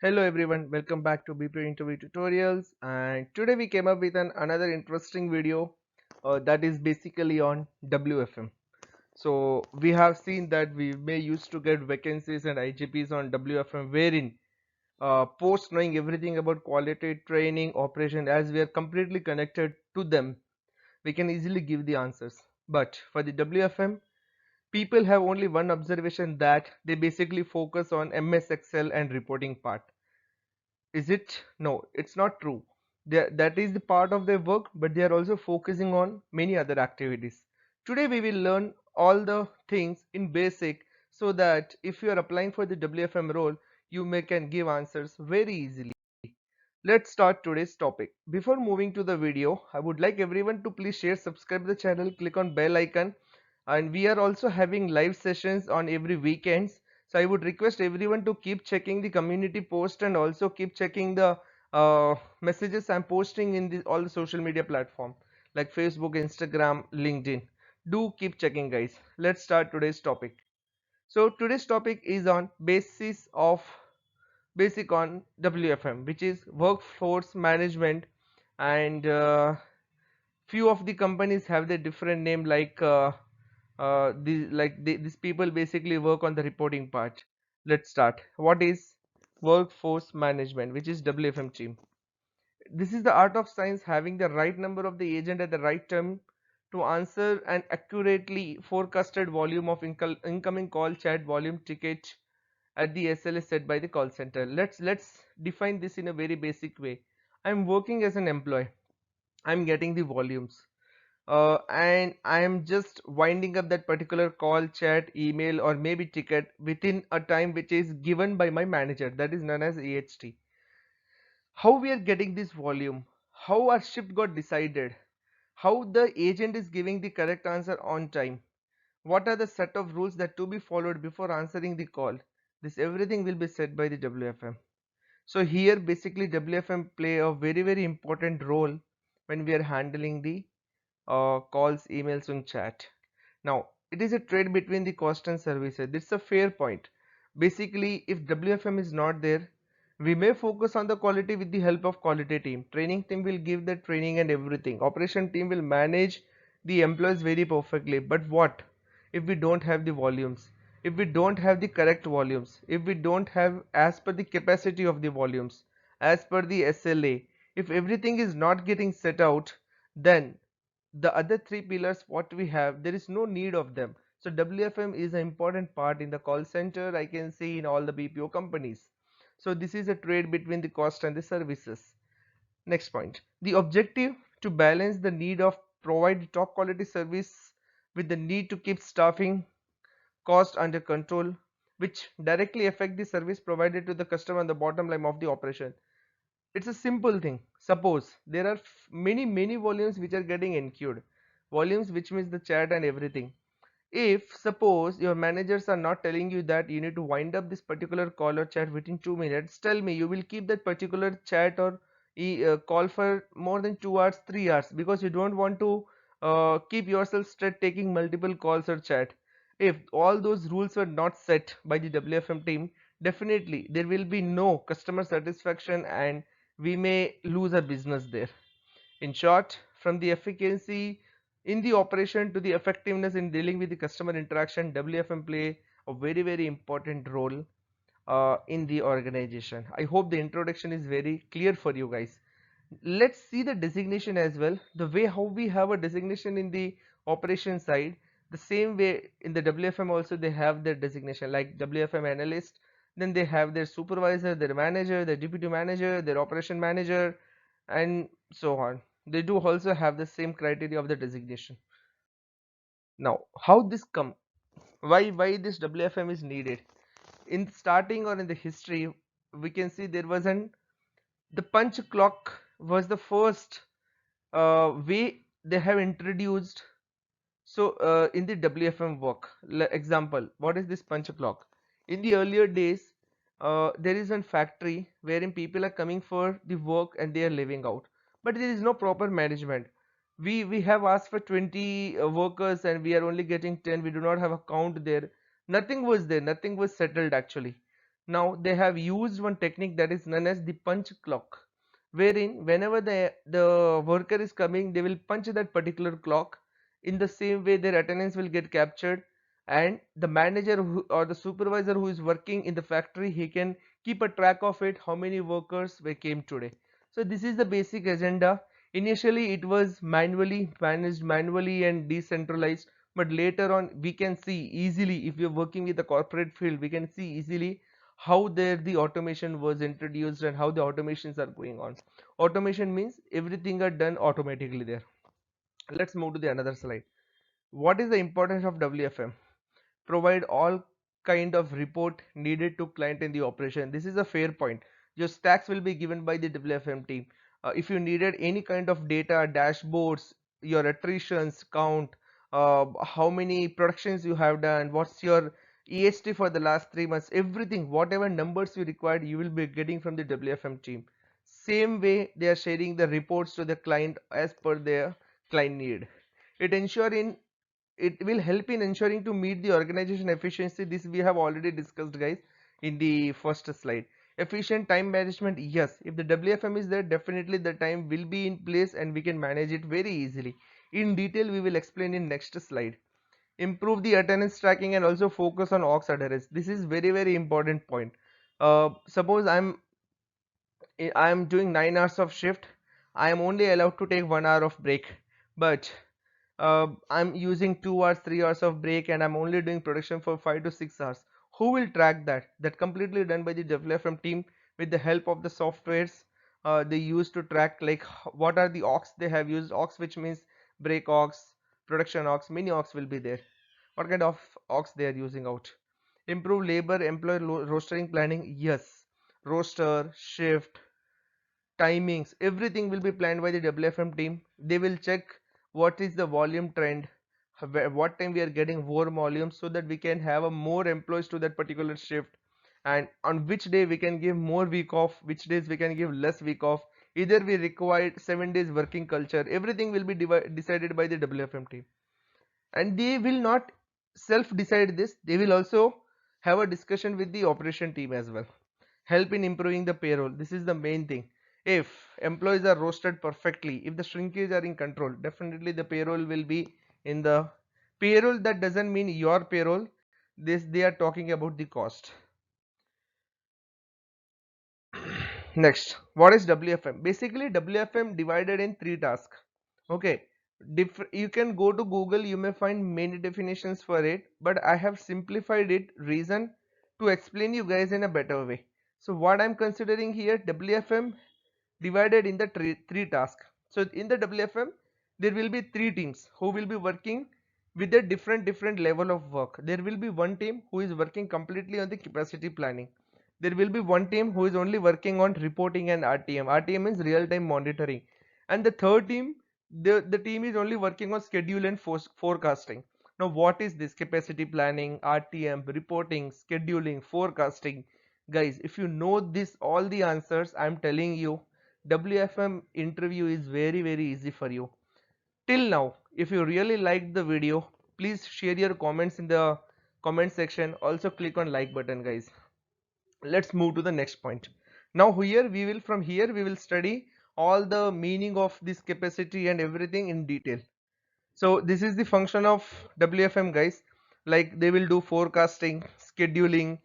Hello everyone, welcome back to BP Interview Tutorials, and today we came up with another interesting video that is basically on WFM. So we have seen that we may used to get vacancies and IGPs on WFM wherein post knowing everything about quality training operation, as we are completely connected to them, we can easily give the answers. But for the WFM, people have only one observation, that they basically focus on MS Excel and reporting part. Is it? No, it's not true. That is the part of their work, but they are also focusing on many other activities. Today we will learn all the things in basic, so that if you are applying for the WFM role, you may can give answers very easily. Let's start today's topic. Before moving to the video, I would like everyone to please share, subscribe the channel, click on bell icon, and we are also having live sessions on every weekends. So I would request everyone to keep checking the community post and also keep checking the messages I'm posting in all the social media platform like Facebook, Instagram, LinkedIn. Do keep checking, guys. Let's start today's topic. So today's topic is on basic on WFM, which is workforce management, and few of the companies have their different name, like these people basically work on the reporting part. Let's start. What is workforce management, which is WFM team? This is the art of science, having the right number of the agent at the right time to answer an accurately forecasted volume of incoming call, chat volume, ticket at the SLA set by the call center. Let's define this in a very basic way. I'm working as an employee. I'm getting the volumes, and I am just winding up that particular call, chat, email, or maybe ticket within a time which is given by my manager, that is known as AHT. How we are getting this volume, how our shift got decided, how the agent is giving the correct answer on time, what are the set of rules that to be followed before answering the call, this everything will be set by the WFM. So here basically WFM play a very important role when we are handling the calls, emails and chat. Now it is a trade between the cost and services. This is a fair point. Basically, if WFM is not there, we may focus on the quality with the help of quality team. Training team will give the training and everything. Operation team will manage the employees very perfectly. But what if we don't have the volumes? If we don't have the correct volumes, if we don't have as per the capacity of the volumes, as per the SLA, if everything is not getting set out, then the other three pillars what we have, there is no need of them. So WFM is an important part in the call center, I can see, in all the BPO companies. So this is a trade between the cost and the services. Next point, the objective to balance the need of provide top quality service with the need to keep staffing cost under control, which directly affect the service provided to the customer and the bottom line of the operation. It's a simple thing. Suppose there are many volumes which are getting enqueued, volumes which means the chat and everything. If suppose your managers are not telling you that you need to wind up this particular call or chat within 2 minutes, tell me you will keep that particular chat or call for more than 2 hours, 3 hours, because you don't want to keep yourself straight taking multiple calls or chat. If all those rules were not set by the WFM team, definitely there will be no customer satisfaction and we may lose our business there. In short, from the efficiency in the operation to the effectiveness in dealing with the customer interaction, WFM play a very important role in the organization. I hope the introduction is very clear for you guys. Let's see the designation as well. The way how we have a designation in the operation side, the same way in the WFM also they have their designation, like WFM analyst, then they have their supervisor, their manager, their deputy manager, their operation manager, and so on. They do also have the same criteria of the designation. Now how this come, why this WFM is needed? In starting or in the history, we can see there was an the punch clock was the first way they have introduced. So in the WFM work, example, what is this punch clock? In the earlier days, there is one factory wherein people are coming for the work and they are living out, but there is no proper management. We have asked for 20 workers and we are only getting 10. We do not have a count there. Nothing was there. Nothing was settled actually. Now they have used one technique that is known as the punch clock, wherein whenever the worker is coming, they will punch that particular clock. In the same way, their attendance will get captured, and the manager or the supervisor who is working in the factory, he can keep a track of it, how many workers were came today. So this is the basic agenda. Initially it was manually managed, manually and decentralized, but later on we can see easily, if we are working with the corporate field, we can see easily how there the automation was introduced and how the automations are going on. Automation means everything are done automatically there. Let's move to the another slide. What is the importance of WFM? Provide all kind of report needed to client in the operation. This is a fair point. Your stacks will be given by the WFM team. If you needed any kind of data, dashboards, your attritions count, how many productions you have done, what's your EST for the last 3 months, everything, whatever numbers you required, you will be getting from the WFM team. Same way they are sharing the reports to the client as per their client need. It ensure in it will help in ensuring to meet the organization efficiency. This we have already discussed, guys, in the first slide. Efficient time management, yes, if the WFM is there, definitely the time will be in place and we can manage it very easily. In detail we will explain in next slide. Improve the attendance tracking and also focus on aux adherence. This is very important point. Suppose I'm doing 9 hours of shift, I am only allowed to take 1 hour of break, but I'm using 2 hours, 3 hours of break, and I'm only doing production for 5 to 6 hours. Who will track that? That completely done by the WFM team with the help of the softwares they use to track, like what are the aux they have used. Aux, which means break aux, production aux, many aux will be there. What kind of aux they are using out. Improve labor employee rostering planning. Yes, roster, shift, timings, everything will be planned by the WFM team. They will check what is the volume trend, what time we are getting more volume, so that we can have a more employees to that particular shift, and on which day we can give more week off, which days we can give less week off. Either we require 7 days working culture, everything will be decided by the WFM team. And they will not self decide this, they will also have a discussion with the operation team as well. Help in improving the payroll, this is the main thing. If employees are rostered perfectly, if the shrinkage are in control, definitely the payroll will be in the payroll. That doesn't mean your payroll, this they are talking about the cost. Next, what is WFM? Basically WFM divided in three tasks. Okay, you can go to Google, you may find many definitions for it, but I have simplified it reason to explain you guys in a better way. So what I'm considering here, WFM divided in the three tasks. So in the WFM there will be three teams who will be working with a different level of work. There will be one team who is working completely on the capacity planning. There will be one team who is only working on reporting and RTM. RTM means real time monitoring. And the third team, the team is only working on schedule and forecasting. Now what is this? Capacity planning, RTM, reporting, scheduling, forecasting. Guys, if you know this all the answers, I'm telling you, WFM interview is very easy for you. Till now, if you really liked the video, please share your comments in the comment section. Also click on like button, guys. Let's move to the next point. Now here we will, from here we will study all the meaning of this capacity and everything in detail. So this is the function of WFM, guys. Like they will do forecasting, scheduling,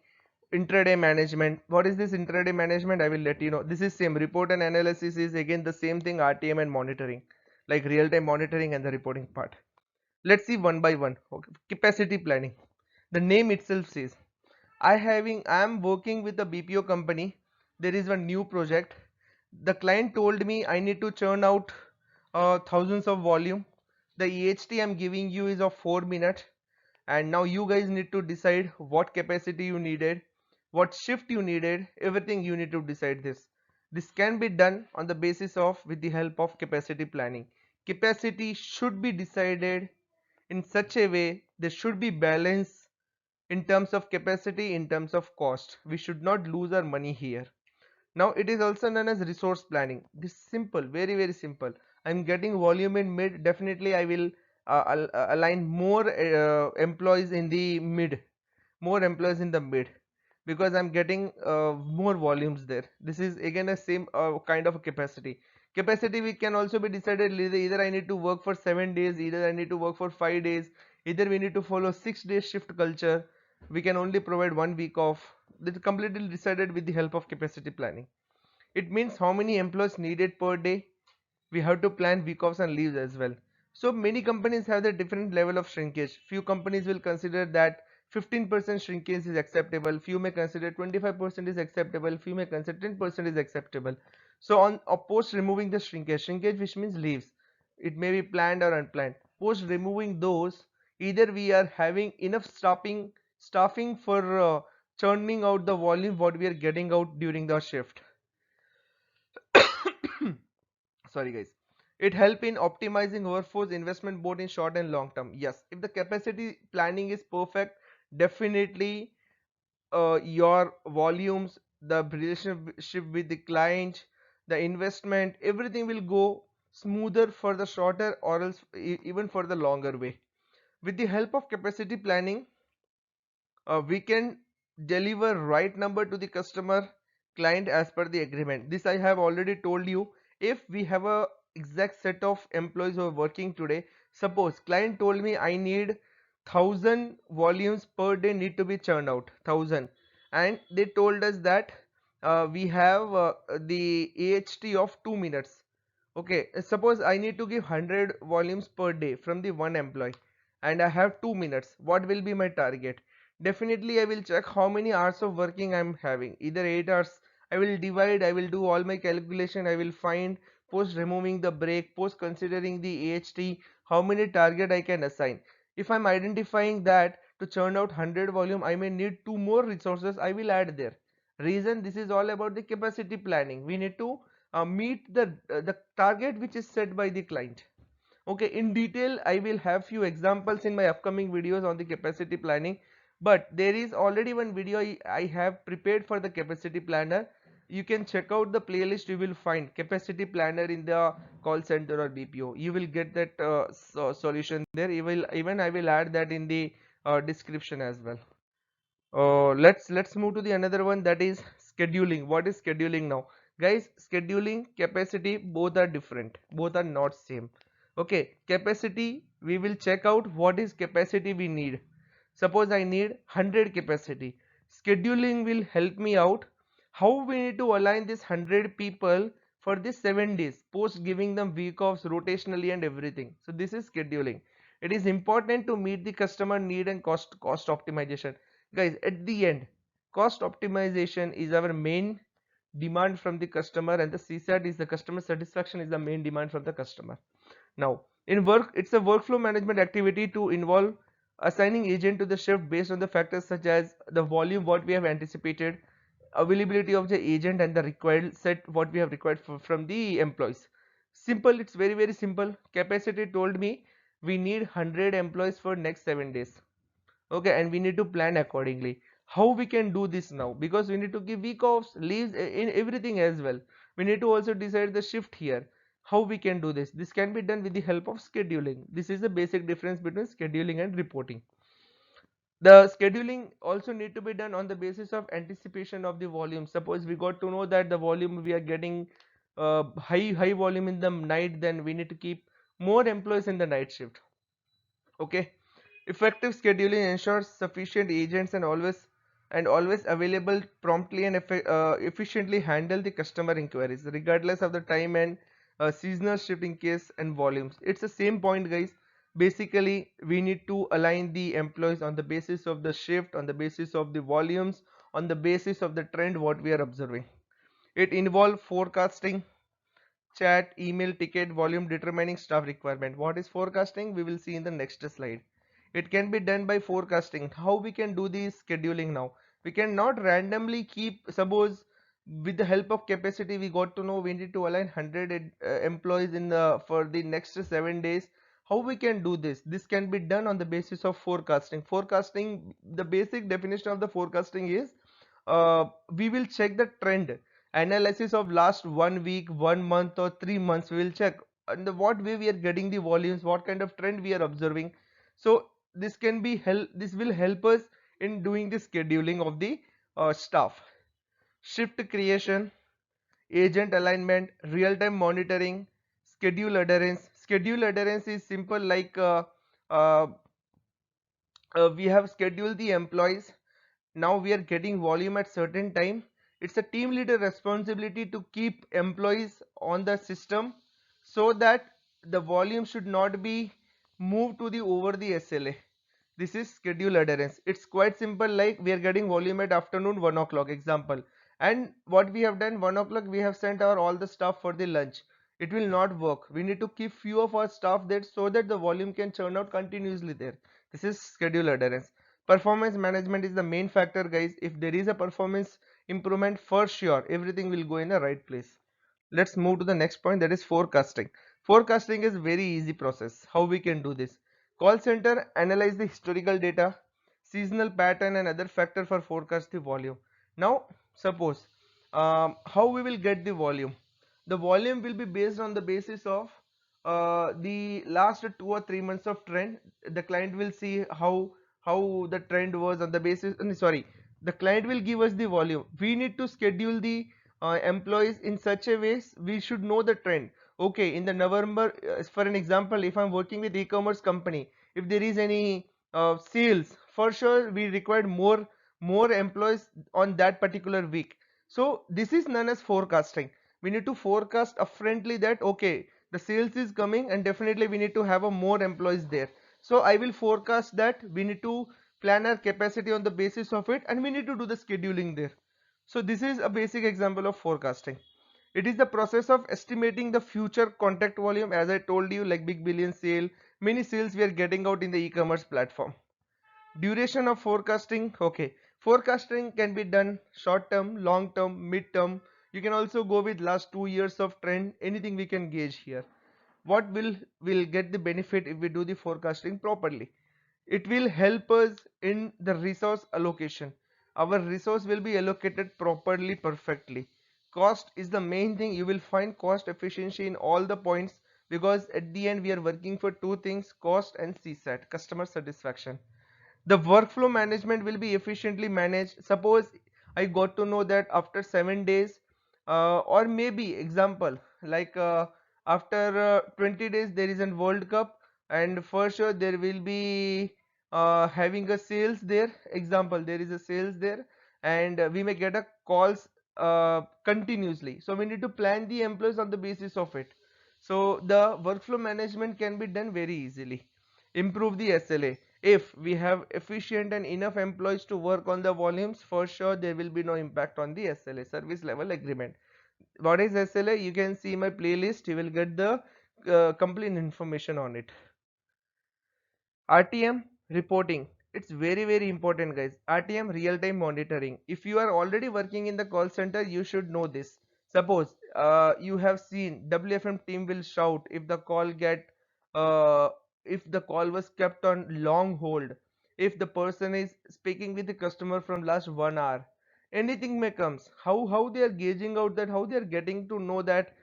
intraday management. What is this intraday management? I will let you know. This is same. Report and analysis is again the same thing. RTM and monitoring, like real time monitoring and the reporting part. Let's see one by one. Okay. Capacity planning, the name itself says, I am working with a BPO company. There is one new project. The client told me I need to churn out thousands of volume. The EHT I'm giving you is of 4 minutes, and now you guys need to decide what capacity you needed, what shift you needed, everything you need to decide this. This can be done on the basis of with the help of capacity planning. Capacity should be decided in such a way there should be balance in terms of capacity, in terms of cost. We should not lose our money here. Now it is also known as resource planning. This is simple, very simple. I'm getting volume in mid, definitely I will align more employees in the mid, more employees in the mid. because I'm getting more volumes there. This is again a same kind of a capacity. Capacity we can also be decided either I need to work for 7 days, either I need to work for 5 days, either we need to follow 6 day shift culture. We can only provide 1 week off. That's completely decided with the help of capacity planning. It means how many employees needed per day. We have to plan week offs and leaves as well. So many companies have the different level of shrinkage. Few companies will consider that 15% shrinkage is acceptable, few may consider 25% is acceptable, few may consider 10% is acceptable. So on post removing the shrinkage which means leaves, it may be planned or unplanned. Post removing those, either we are having enough staffing for churning out the volume what we are getting out during the shift. Sorry guys. It help in optimizing workforce investment both in short and long term. Yes, if the capacity planning is perfect, definitely your volumes, the relationship with the client, the investment, everything will go smoother for the shorter or else even for the longer way. With the help of capacity planning, we can deliver right number to the customer client as per the agreement. This I have already told you. If we have a exact set of employees who are working today, suppose client told me I need 1000 volumes per day need to be churned out, 1000, and they told us that we have the AHT of 2 minutes. Okay, suppose I need to give 100 volumes per day from the one employee and I have 2 minutes. What will be my target? Definitely I will check how many hours of working I am having. Either 8 hours, I will divide, I will do all my calculation, I will find post removing the break, post considering the AHT, how many target I can assign. If I am identifying that to churn out 100 volume, I may need 2 more resources, I will add there. Reason, this is all about the capacity planning. We need to meet the target which is set by the client. Okay, in detail I will have few examples in my upcoming videos on the capacity planning, but there is already one video I have prepared for the capacity planner. You can check out the playlist. You will find capacity planner in the call center or BPO. You will get that solution there. Even I will add that in the description as well. Let's move to the another one, that is scheduling. What is scheduling now, guys? Scheduling, capacity, both are different, both are not same. Okay, capacity, we will check out what is capacity we need. Suppose I need 100 capacity. Scheduling will help me out how we need to align this 100 people for this 7 days, post giving them week offs rotationally and everything. So this is scheduling. It is important to meet the customer need and cost optimization. Guys, at the end, cost optimization is our main demand from the customer, and the CSAT is the customer satisfaction is the main demand from the customer. Now in work, it's a workflow management activity to involve assigning agent to the shift based on the factors such as the volume what we have anticipated, availability of the agent, and the required set what we have required from the employees. Simple, it's very simple. Capacity told me we need 100 employees for next 7 days. Okay, and we need to plan accordingly. How we can do this now? Because we need to give week offs, leaves, in everything as well. We need to also decide the shift here. How we can do this? This can be done with the help of scheduling. This is the basic difference between scheduling and reporting. The scheduling also need to be done on the basis of anticipation of the volume. Suppose we got to know that the volume we are getting high volume in the night, then we need to keep more employees in the night shift. Okay, effective scheduling ensures sufficient agents and always available promptly and efficiently handle the customer inquiries regardless of the time and seasonal shift in case and volumes. It's the same point, guys. Basically we need to align the employees on the basis of the shift, on the basis of the volumes, on the basis of the trend what we are observing. It involves forecasting, chat, email, ticket, volume, determining staff requirement. What is forecasting? We will see in the next slide. It can be done by forecasting. How we can do the scheduling now? We cannot randomly keep, suppose with the help of capacity we got to know we need to align 100 employees in the for the next 7 days. How we can do this? This can be done on the basis of forecasting. Forecasting, the basic definition of the forecasting is we will check the trend analysis of last 1 week, 1 month, or 3 months. We will check and the what way we are getting the volumes, what kind of trend we are observing. So this can be help, this will help us in doing the scheduling of the stuff: shift creation, agent alignment, real-time monitoring, schedule adherence. Schedule adherence is simple, like uh, we have scheduled the employees. Now we are getting volume at certain time. It's a team leader responsibility to keep employees on the system so that the volume should not be moved to the over the SLA. This is schedule adherence. It's quite simple, like we are getting volume at afternoon 1 o'clock example, and what we have done, 1 o'clock we have sent our all the staff for the lunch. It will not work. We need to keep few of our staff there so that the volume can churn out continuously there. This is schedule adherence. Performance management is the main factor, guys. If there is a performance improvement, for sure everything will go in the right place. Let's move to the next point, that is forecasting. Forecasting is very easy process. How we can do this? Call center analyze the historical data, seasonal pattern and other factor for forecast the volume. Now suppose how we will get the volume. The volume will be based on the basis of the last 2 or 3 months of trend. The client will see how the trend was on the basis, sorry, the client will give us the volume. We need to schedule the employees in such a ways we should know the trend. Okay, in the November, for an example, if I'm working with e-commerce company, if there is any sales, for sure we required more employees on that particular week. So this is known as forecasting. We need to forecast upfrontly that okay, the sales is coming and definitely we need to have a more employees there. So I will forecast that we need to plan our capacity on the basis of it, and we need to do the scheduling there. So this is a basic example of forecasting. It is the process of estimating the future contact volume, as I told you, like big billion sale, many sales we are getting out in the e-commerce platform. Duration of forecasting. Okay, forecasting can be done short term, long term, mid term. You can also go with last 2 years of trend, anything we can gauge here. What will get the benefit if we do the forecasting properly? It will help us in the resource allocation. Our resource will be allocated properly, perfectly. Cost is the main thing. You will find cost efficiency in all the points, because at the end we are working for two things: cost and CSAT, customer satisfaction. The workflow management will be efficiently managed. Suppose I got to know that after 7 days, or maybe example, like after 20 days there is a World Cup, and for sure there will be having a sales there. Example, there is a sales there, and we may get a calls continuously. So we need to plan the employees on the basis of it. So the workflow management can be done very easily. Improve the SLA. If we have efficient and enough employees to work on the volumes, for sure there will be no impact on the SLA, service level agreement. What is SLA? You can see my playlist, you will get the complete information on it. RTM reporting. It's very important, guys. RTM, real time monitoring. If you are already working in the call center, you should know this. Suppose you have seen WFM team will shout if the call get uh, if the call was kept on long hold, if the person is speaking with the customer from last 1 hour, anything may comes. How they are gauging out that, how they are getting to know that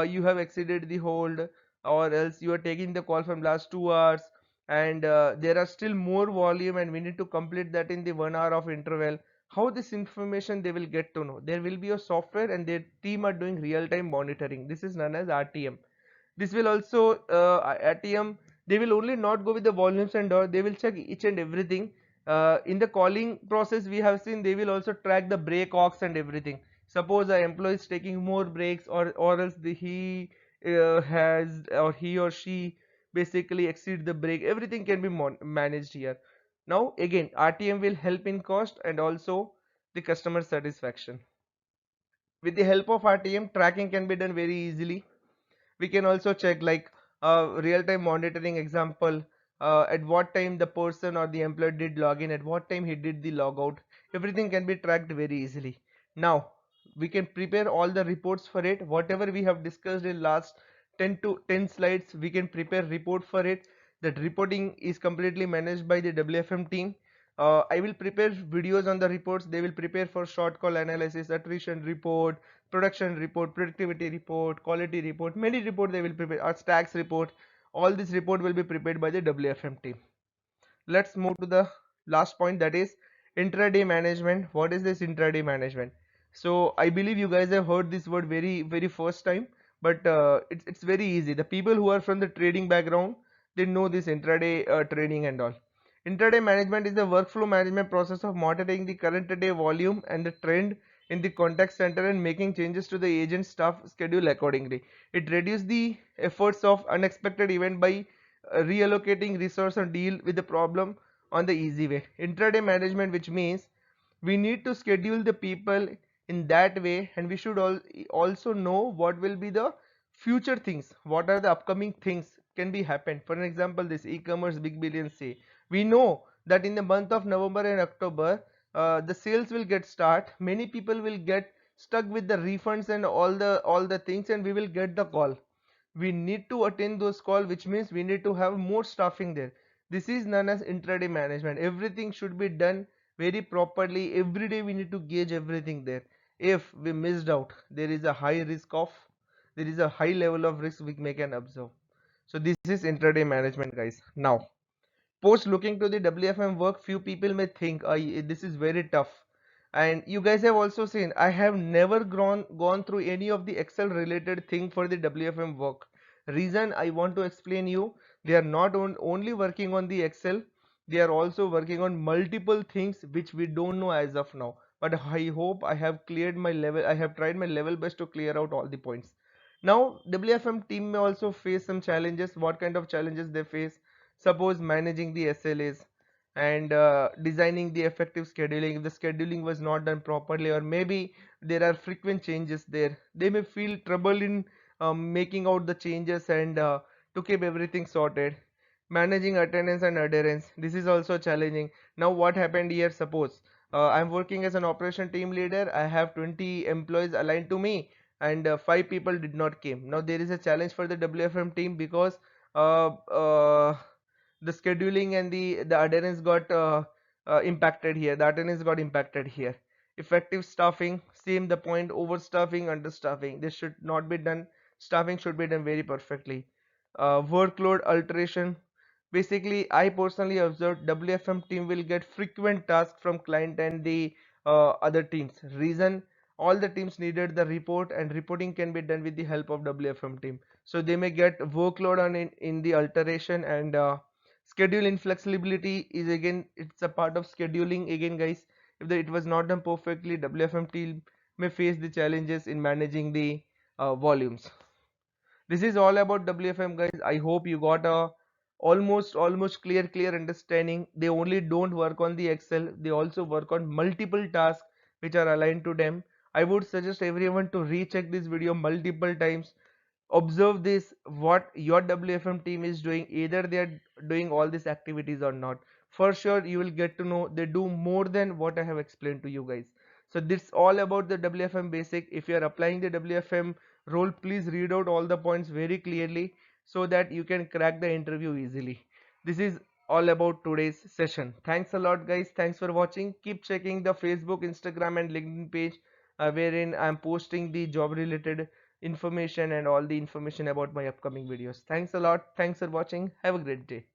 you have exceeded the hold, or else you are taking the call from last 2 hours, and there are still more volume and we need to complete that in the 1 hour of interval. How this information they will get to know? There will be a software and their team are doing real time monitoring. This is known as RTM. This will also RTM, they will only not go with the volumes and all, they will check each and everything. In the calling process we have seen they will also track the break aux and everything. Suppose a employee is taking more breaks, or else he has, or he or she basically exceed the break, everything can be managed here. Now again, RTM will help in cost and also the customer satisfaction. With the help of RTM, tracking can be done very easily. We can also check, like real-time monitoring example, at what time the person or the employee did login, at what time he did the logout. Everything can be tracked very easily. Now we can prepare all the reports for it. Whatever we have discussed in last 10 to 10 slides, we can prepare report for it. That reporting is completely managed by the WFM team. I will prepare videos on the reports. They will prepare for short call analysis, attrition report, production report, productivity report, quality report, many report they will prepare, or stacks report. All this report will be prepared by the WFM team. Let's move to the last point, that is Intraday management. What is this intraday management? So I believe you guys have heard this word very first time, but it's very easy. The people who are from the trading background, they know this intraday trading and all. Intraday management is the workflow management process of monitoring the current day volume and the trend in the contact center and making changes to the agent staff schedule accordingly. It reduces the efforts of unexpected event by reallocating resource and deal with the problem on the easy way. Intraday management, which means we need to schedule the people in that way, and we should also know what will be the future things, what are the upcoming things can be happen. For an example, this e-commerce big billion say, we know that in the month of November and October, the sales will get start, many people will get stuck with the refunds and all the things, and we will get the call. We need to attend those calls, which means we need to have more staffing there. This is known as intraday management. Everything should be done very properly. Every day we need to gauge everything there. If we missed out, there is a high risk of, there is a high level of risk we may can observe. So this is intraday management, guys. Now, post looking to the WFM work, few people may think this is very tough. And you guys have also seen I have never gone through any of the Excel related thing for the WFM work. Reason I want to explain you, they are not only working on the Excel, they are also working on multiple things which we don't know as of now. But I hope I have cleared my level, I have tried my level best to clear out all the points. Now WFM team may also face some challenges. What kind of challenges they face? Suppose managing the SLAs and designing the effective scheduling. If the scheduling was not done properly, or maybe there are frequent changes there, they may feel trouble in making out the changes and to keep everything sorted. Managing attendance and adherence, this is also challenging. Now what happened here? Suppose I'm working as an operation team leader, I have 20 employees aligned to me, and 5 people did not came. Now there is a challenge for the WFM team, because uh, uh, the scheduling and the adherence got impacted here. The attendance got impacted here. Effective staffing, same the point. Overstaffing, understaffing, this should not be done. Staffing should be done very perfectly. Workload alteration, basically I personally observed WFM team will get frequent tasks from client and the other teams. Reason, all the teams needed the report, and reporting can be done with the help of WFM team. So they may get workload on in the alteration. And schedule inflexibility is again, it's a part of scheduling again, guys. If it was not done perfectly, WFM team may face the challenges in managing the volumes. This is all about WFM, guys. I hope you got a almost clear understanding. They only don't work on the Excel, they also work on multiple tasks which are aligned to them. I would suggest everyone to recheck this video multiple times. Observe this, what your WFM team is doing, either they are doing all these activities or not. For sure you will get to know they do more than what I have explained to you guys. So this all about the WFM basic. If you are applying the WFM role, please read out all the points very clearly, so that you can crack the interview easily. This is all about today's session. Thanks a lot, guys. Thanks for watching. Keep checking the Facebook, Instagram and LinkedIn page, wherein I'm posting the job related information and all the information about my upcoming videos. Thanks a lot. Thanks for watching. Have a great day.